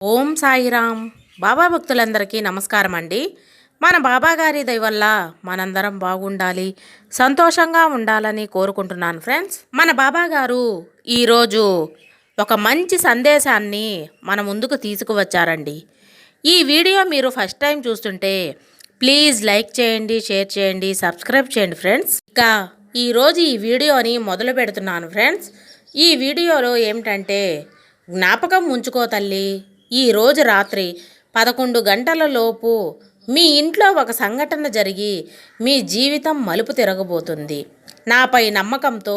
ఓం సాయిరామ్. బాబా భక్తులందరికీ నమస్కారం అండి. మన బాబా గారి దయ వల్ల మనందరం బాగుండాలి, సంతోషంగా ఉండాలని కోరుకుంటున్నాను ఫ్రెండ్స్. మన బాబా గారు ఈరోజు ఒక మంచి సందేశాన్ని మన ముందుకు తీసుకువచ్చారండి. ఈ వీడియో మీరు ఫస్ట్ టైం చూస్తుంటే ప్లీజ్ లైక్ చేయండి, షేర్ చేయండి, సబ్స్క్రైబ్ చేయండి ఫ్రెండ్స్. ఇక ఈరోజు ఈ వీడియోని మొదలు పెడుతున్నాను ఫ్రెండ్స్. ఈ వీడియోలో ఏమిటంటే, జ్ఞాపకం ఉంచుకో తల్లి, ఈరోజు రాత్రి 11 గంటల లోపు మీ ఇంట్లో ఒక సంఘటన జరిగి మీ జీవితం మలుపు తిరగబోతుంది. నాపై నమ్మకంతో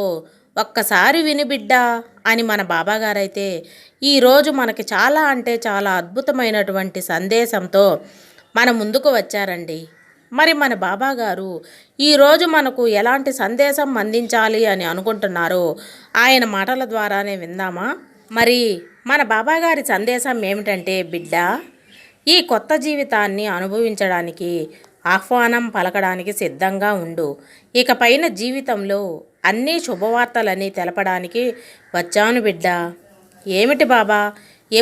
ఒక్కసారి వినిబిడ్డా అని మన బాబాగారైతే ఈరోజు మనకి చాలా అంటే చాలా అద్భుతమైనటువంటి సందేశంతో మన ముందుకు వచ్చారండి. మరి మన బాబాగారు ఈరోజు మనకు ఎలాంటి సందేశం అందించాలి అని అనుకుంటున్నారో ఆయన మాటల ద్వారానే విందామా? మరి మన బాబాగారి సందేశం ఏమిటంటే, బిడ్డ, ఈ కొత్త జీవితాన్ని అనుభవించడానికి ఆహ్వానం పలకడానికి సిద్ధంగా ఉండు. ఇకపైన జీవితంలో అన్ని శుభవార్తలని తెలపడానికి వచ్చాను బిడ్డ. ఏమిటి బాబా,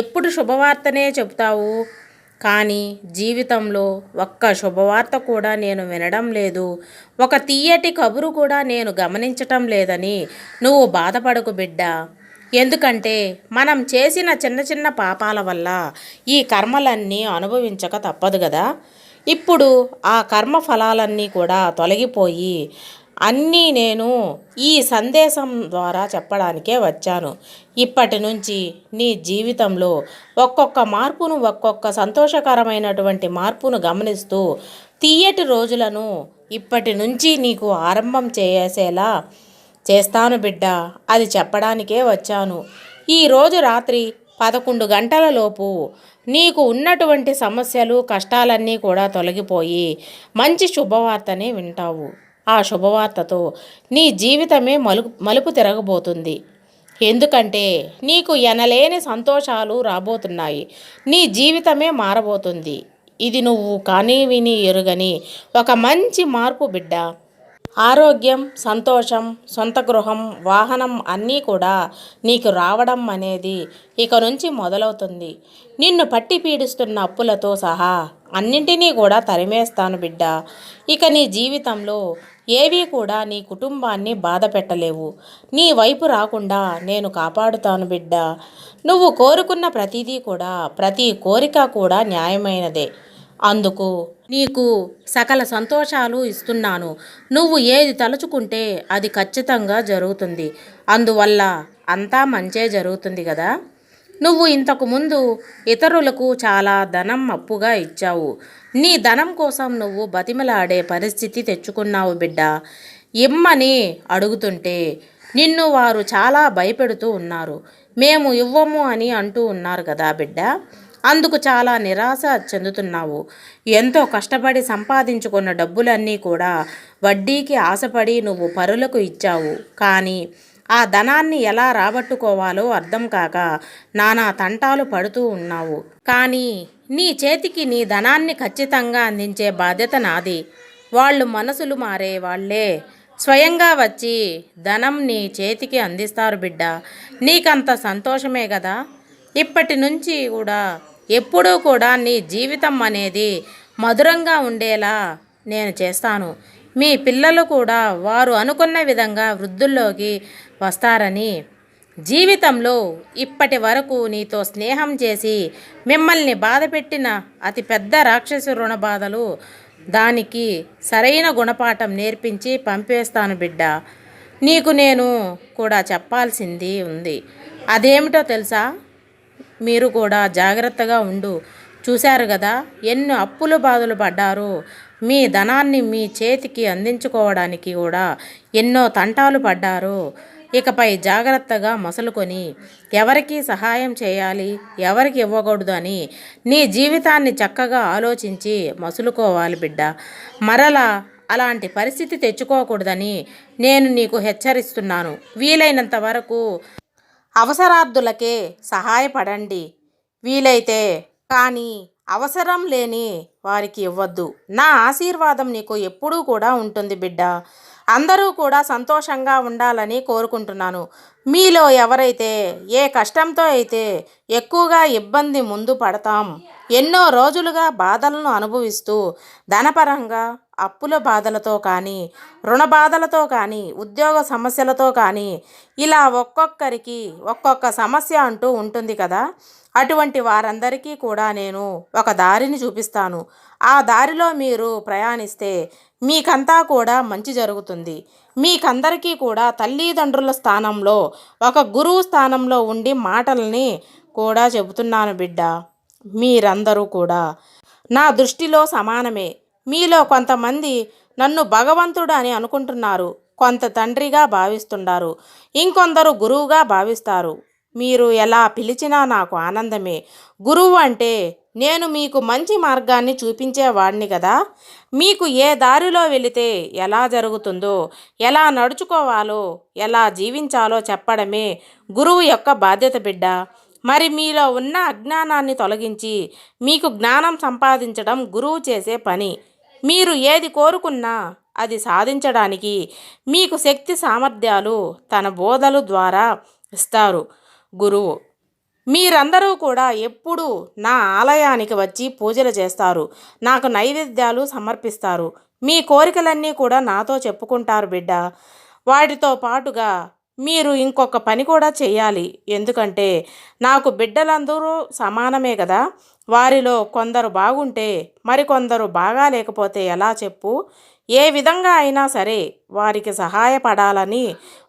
ఎప్పుడు శుభవార్తనే చెబుతావు, కానీ జీవితంలో ఒక్క శుభవార్త కూడా నేను వినడం లేదు, ఒక తీయటి కబురు కూడా నేను గమనించటం లేదని నువ్వు బాధపడకు బిడ్డ. ఎందుకంటే మనం చేసిన చిన్న చిన్న పాపాల వల్ల ఈ కర్మలన్నీ అనుభవించక తప్పదు కదా. ఇప్పుడు ఆ కర్మ ఫలాలన్నీ కూడా తొలగిపోయి అన్నీ నేను ఈ సందేశం ద్వారా చెప్పడానికే వచ్చాను. ఇప్పటి నుంచి నీ జీవితంలో ఒక్కొక్క మార్పును, ఒక్కొక్క సంతోషకరమైనటువంటి మార్పును గమనిస్తూ తీయటి రోజులను ఇప్పటి నుంచి నీకు ఆరంభం చేసేలా చేస్తాను బిడ్డ. అది చెప్పడానికే వచ్చాను. ఈరోజు రాత్రి 11 గంటల లోపు నీకు ఉన్నటువంటి సమస్యలు, కష్టాలన్నీ కూడా తొలగిపోయి మంచి శుభవార్తనే వింటావు. ఆ శుభవార్తతో నీ జీవితమే మలుపు తిరగబోతుంది. ఎందుకంటే నీకు ఎనలేని సంతోషాలు రాబోతున్నాయి. నీ జీవితమే మారబోతుంది. ఇది నువ్వు కానీ విని ఎరుగని ఒక మంచి మార్పు బిడ్డ. ఆరోగ్యం, సంతోషం, సొంత గృహం, వాహనం అన్నీ కూడా నీకు రావడం అనేది ఇక నుంచి మొదలవుతుంది. నిన్ను పట్టి పీడిస్తున్న అప్పులతో సహా అన్నింటినీ కూడా తరిమేస్తాను బిడ్డ. ఇక నీ జీవితంలో ఏవీ కూడా నీ కుటుంబాన్ని బాధ పెట్టలేవు. నీ వైపు రాకుండా నేను కాపాడుతాను బిడ్డ. నువ్వు కోరుకున్న ప్రతిదీ కూడా, ప్రతి కోరిక కూడా న్యాయమైనదే. అందుకు నీకు సకల సంతోషాలు ఇస్తున్నాను. నువ్వు ఏది తలుచుకుంటే అది ఖచ్చితంగా జరుగుతుంది. అందువల్ల అంతా మంచే జరుగుతుంది కదా. నువ్వు ఇంతకు ముందు ఇతరులకు చాలా ధనం అప్పుగా ఇచ్చావు. నీ ధనం కోసం నువ్వు బతిమలాడే పరిస్థితి తెచ్చుకున్నావు బిడ్డ. ఇమ్మని అడుగుతుంటే నిన్ను వారు చాలా భయపెడుతూ ఉన్నారు. మేము ఇవ్వము అని అంటూ ఉన్నారు కదా బిడ్డ. అందుకు చాలా నిరాశ చెందుతున్నావు. ఎంతో కష్టపడి సంపాదించుకున్న డబ్బులన్నీ కూడా వడ్డీకి ఆశపడి నువ్వు పరులకు ఇచ్చావు. కానీ ఆ ధనాన్ని ఎలా రాబట్టుకోవాలో అర్థం కాక నానా తంటాలు పడుతూ ఉన్నావు. కానీ నీ చేతికి నీ ధనాన్ని ఖచ్చితంగా అందించే బాధ్యత నాది. వాళ్ళు మనసులు మారే వాళ్ళే స్వయంగా వచ్చి ధనం నీ చేతికి అందిస్తారు బిడ్డ. నీకంత సంతోషమే కదా. ఇప్పటి నుంచి కూడా ఎప్పుడూ కూడా నీ జీవితం అనేది మధురంగా ఉండేలా నేను చేస్తాను. మీ పిల్లలు కూడా వారు అనుకున్న విధంగా వృద్ధుల్లోకి వస్తారని, జీవితంలో ఇప్పటి వరకు నీతో స్నేహం చేసి మిమ్మల్ని బాధపెట్టిన అతిపెద్ద రాక్షసు రుణ బాధలు దానికి సరైన గుణపాఠం నేర్పించి పంపేస్తాను బిడ్డ. నీకు నేను కూడా చెప్పాల్సింది ఉంది. అదేమిటో తెలుసా? మీరు కూడా జాగ్రత్తగా ఉండు. చూశారు కదా ఎన్నో అప్పులు బాధలు పడ్డారు. మీ ధనాన్ని మీ చేతికి అందించుకోవడానికి కూడా ఎన్నో తంటాలు పడ్డారు. ఇకపై జాగ్రత్తగా మసలుకొని ఎవరికి సహాయం చేయాలి, ఎవరికి ఇవ్వకూడదు అని నీ జీవితాన్ని చక్కగా ఆలోచించి మసులుకోవాలి బిడ్డ. మరలా అలాంటి పరిస్థితి తెచ్చుకోకూడదని నేను నీకు హెచ్చరిస్తున్నాను. వీలైనంత వరకు అవసరార్థులకే సహాయపడండి వీలైతే, కానీ అవసరం లేని వారికి ఇవ్వద్దు. నా ఆశీర్వాదం నీకు ఎప్పుడూ కూడా ఉంటుంది బిడ్డ. అందరూ కూడా సంతోషంగా ఉండాలని కోరుకుంటున్నాను. మీలో ఎవరైతే ఏ కష్టంతో అయితే ఎక్కువగా ఇబ్బంది ముందు పడతాం, ఎన్నో రోజులుగా బాధలను అనుభవిస్తూ ధనపరంగా అప్పుల బాధలతో కానీ, రుణ బాధలతో కానీ, ఉద్యోగ సమస్యలతో కానీ ఇలా ఒక్కొక్కరికి ఒక్కొక్క సమస్య అంటూ ఉంటుంది కదా. అటువంటి వారందరికీ కూడా నేను ఒక దారిని చూపిస్తాను. ఆ దారిలో మీరు ప్రయాణిస్తే మీకంతా కూడా మంచి జరుగుతుంది. మీకందరికీ కూడా తల్లిదండ్రుల స్థానంలో ఒక గురువు స్థానంలో ఉండి మాటల్ని కూడా చెబుతున్నాను బిడ్డ. మీరందరూ కూడా నా దృష్టిలో సమానమే. మీలో కొంతమంది నన్ను భగవంతుడు అని అనుకుంటున్నారు, కొంత తండ్రిగా భావిస్తుంటారు, ఇంకొందరు గురువుగా భావిస్తారు. మీరు ఎలా పిలిచినా నాకు ఆనందమే. గురువు అంటే నేను మీకు మంచి మార్గాన్ని చూపించేవాడిని కదా. మీకు ఏ దారిలో వెళితే ఎలా జరుగుతుందో, ఎలా నడుచుకోవాలో, ఎలా జీవించాలో చెప్పడమే గురువు యొక్క బాధ్యత బిడ్డ. మరి మీలో ఉన్న అజ్ఞానాన్ని తొలగించి మీకు జ్ఞానం సంపాదించడం గురువు చేసే పని. మీరు ఏది కోరుకున్నా అది సాధించడానికి మీకు శక్తి సామర్థ్యాలు తన బోధలు ద్వారా ఇస్తారు గురువు. మీరందరూ కూడా ఎప్పుడూ నా ఆలయానికి వచ్చి పూజలు చేస్తారు, నాకు నైవేద్యాలు సమర్పిస్తారు, మీ కోరికలన్నీ కూడా నాతో చెప్పుకుంటారు బిడ్డ. వాటితో పాటుగా మీరు ఇంకొక పని కూడా చేయాలి. ఎందుకంటే నాకు బిడ్డలందరూ సమానమే కదా. వారిలో కొందరు బాగుంటే మరికొందరు బాగా లేకపోతే ఎలా చెప్పు. ఏ విధంగా అయినా సరే వారికి సహాయపడాలని,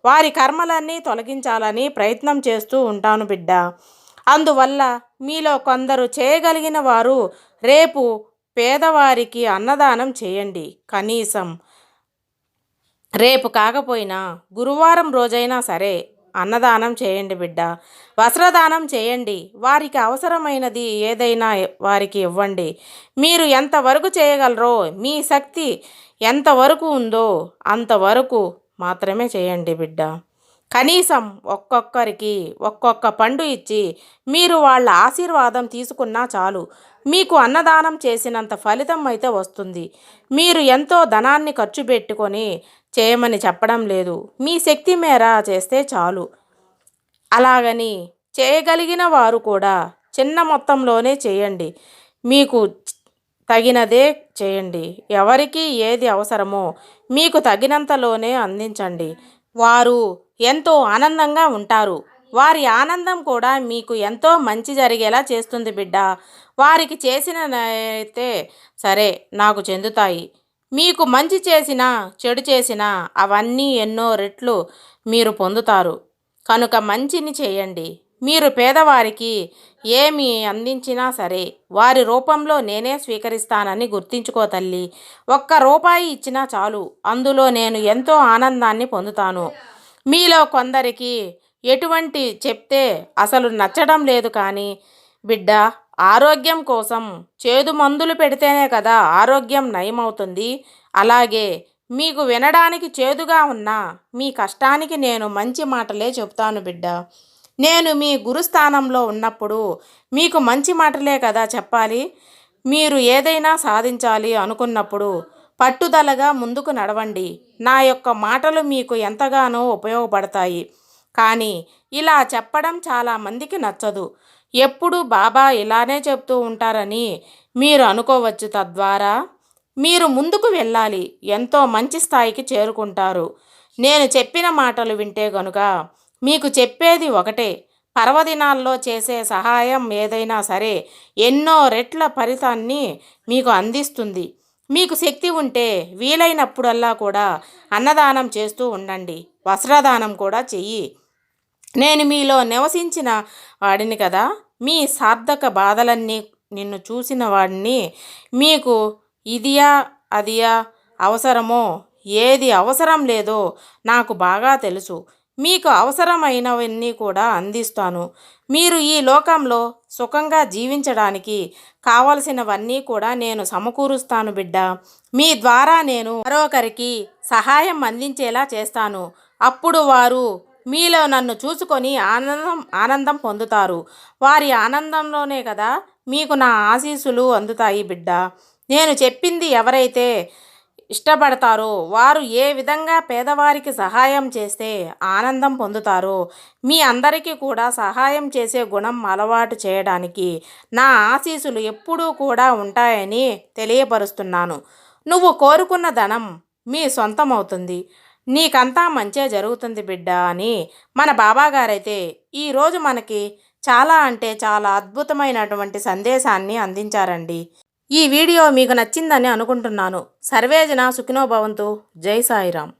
వారి కర్మలన్నీ తొలగించాలని ప్రయత్నం చేస్తూ ఉంటాను బిడ్డ. అందువల్ల మీలో కొందరు చేయగలిగిన వారు రేపు పేదవారికి అన్నదానం చేయండి. కనీసం రేపు కాకపోయినా గురువారం రోజైనా సరే అన్నదానం చేయండి బిడ్డ. వస్త్రదానం చేయండి. వారికి అవసరమైనది ఏదైనా వారికి ఇవ్వండి. మీరు ఎంతవరకు చేయగలరో, మీ శక్తి ఎంతవరకు ఉందో అంతవరకు మాత్రమే చేయండి బిడ్డ. కనీసం ఒక్కొక్కరికి ఒక్కొక్క పండు ఇచ్చి మీరు వాళ్ళ ఆశీర్వాదం తీసుకున్నా చాలు. మీకు అన్నదానం చేసినంత ఫలితం అయితే వస్తుంది. మీరు ఎంతో ధనాన్ని ఖర్చు పెట్టుకొని చేయమని చెప్పడం లేదు. మీ శక్తి మేర చేస్తే చాలు. అలాగని చేయగలిగిన వారు కూడా చిన్న మొత్తంలోనే చేయండి. మీకు తగినదే చేయండి. ఎవరికి ఏది అవసరమో మీకు తగినంతలోనే అందించండి. వారు ఎంతో ఆనందంగా ఉంటారు. వారి ఆనందం కూడా మీకు ఎంతో మంచి జరిగేలా చేస్తుంది బిడ్డ. వారికి చేసిన అయితే సరే నాకు చెందుతాయి. మీకు మంచి చేసినా చెడు చేసినా అవన్నీ ఎన్నో రెట్లు మీరు పొందుతారు. కనుక మంచిని చేయండి. మీరు పేదవారికి ఏమి అందించినా సరే వారి రూపంలో నేనే స్వీకరిస్తానని గుర్తించుకో తల్లి. ఒక్క రూపాయి ఇచ్చినా చాలు, అందులో నేను ఎంతో ఆనందాన్ని పొందుతాను. మీలో కొందరికి ఎటువంటి చెప్తే అసలు నచ్చడం లేదు కానీ బిడ్డ, ఆరోగ్యం కోసం చేదు మందులు పెడితేనే కదా ఆరోగ్యం నయమవుతుంది. అలాగే మీకు వినడానికి చేదుగా ఉన్న మీ కష్టానికి నేను మంచి మాటలే చెబుతాను బిడ్డ. నేను మీ గురుస్థానంలో ఉన్నప్పుడు మీకు మంచి మాటలే కదా చెప్పాలి. మీరు ఏదైనా సాధించాలి అనుకున్నప్పుడు పట్టుదలగా ముందుకు నడవండి. నా యొక్క మాటలు మీకు ఎంతగానో ఉపయోగపడతాయి. కానీ ఇలా చెప్పడం చాలామందికి నచ్చదు. ఎప్పుడు బాబా ఇలానే చెప్తూ ఉంటారని మీరు అనుకోవచ్చు. తద్వారా మీరు ముందుకు వెళ్ళాలి, ఎంతో మంచి స్థాయికి చేరుకుంటారు. నేను చెప్పిన మాటలు వింటే గనుక మీకు చెప్పేది ఒకటే, పర్వదినాల్లో చేసే సహాయం ఏదైనా సరే ఎన్నో రెట్ల ఫలితాన్ని మీకు అందిస్తుంది. మీకు శక్తి ఉంటే వీలైనప్పుడల్లా కూడా అన్నదానం చేస్తూ ఉండండి. వస్త్రదానం కూడా చెయ్యి. నేను మీలో నివసించిన వాడిని కదా. మీ సార్థక బాధలన్నీ నిన్ను చూసిన వాడిని. మీకు ఇదియా అదియా అవసరమో ఏది అవసరం లేదో నాకు బాగా తెలుసు. మీకు అవసరమైనవన్నీ కూడా అందిస్తాను. మీరు ఈ లోకంలో సుఖంగా జీవించడానికి కావలసినవన్నీ కూడా నేను సమకూరుస్తాను బిడ్డ. మీ ద్వారా నేను మరొకరికి సహాయం అందించేలా చేస్తాను. అప్పుడు వారు మీలో నన్ను చూసుకొని ఆనందం పొందుతారు. వారి ఆనందంలోనే కదా మీకు నా ఆశీస్సులు అందుతాయి బిడ్డ. నేను చెప్పింది ఎవరైతే ఇష్టపడతారో వారు ఏ విధంగా పేదవారికి సహాయం చేస్తే ఆనందం పొందుతారో మీ అందరికీ కూడా సహాయం చేసే గుణం అలవాటు చేయడానికి నా ఆశీస్సులు ఎప్పుడూ కూడా ఉంటాయని తెలియపరుస్తున్నాను. నువ్వు కోరుకున్న ధనం మీ సొంతమవుతుంది. నీకంతా మంచే జరుగుతుంది బిడ్డ అని మన బాబాగారైతే ఈరోజు మనకి చాలా అంటే చాలా అద్భుతమైనటువంటి సందేశాన్ని అందించారండి. ఈ వీడియో మీకు నచ్చిందని అనుకుంటున్నాను. సర్వేజన సుఖినో భవంతు. జై సాయిరాం.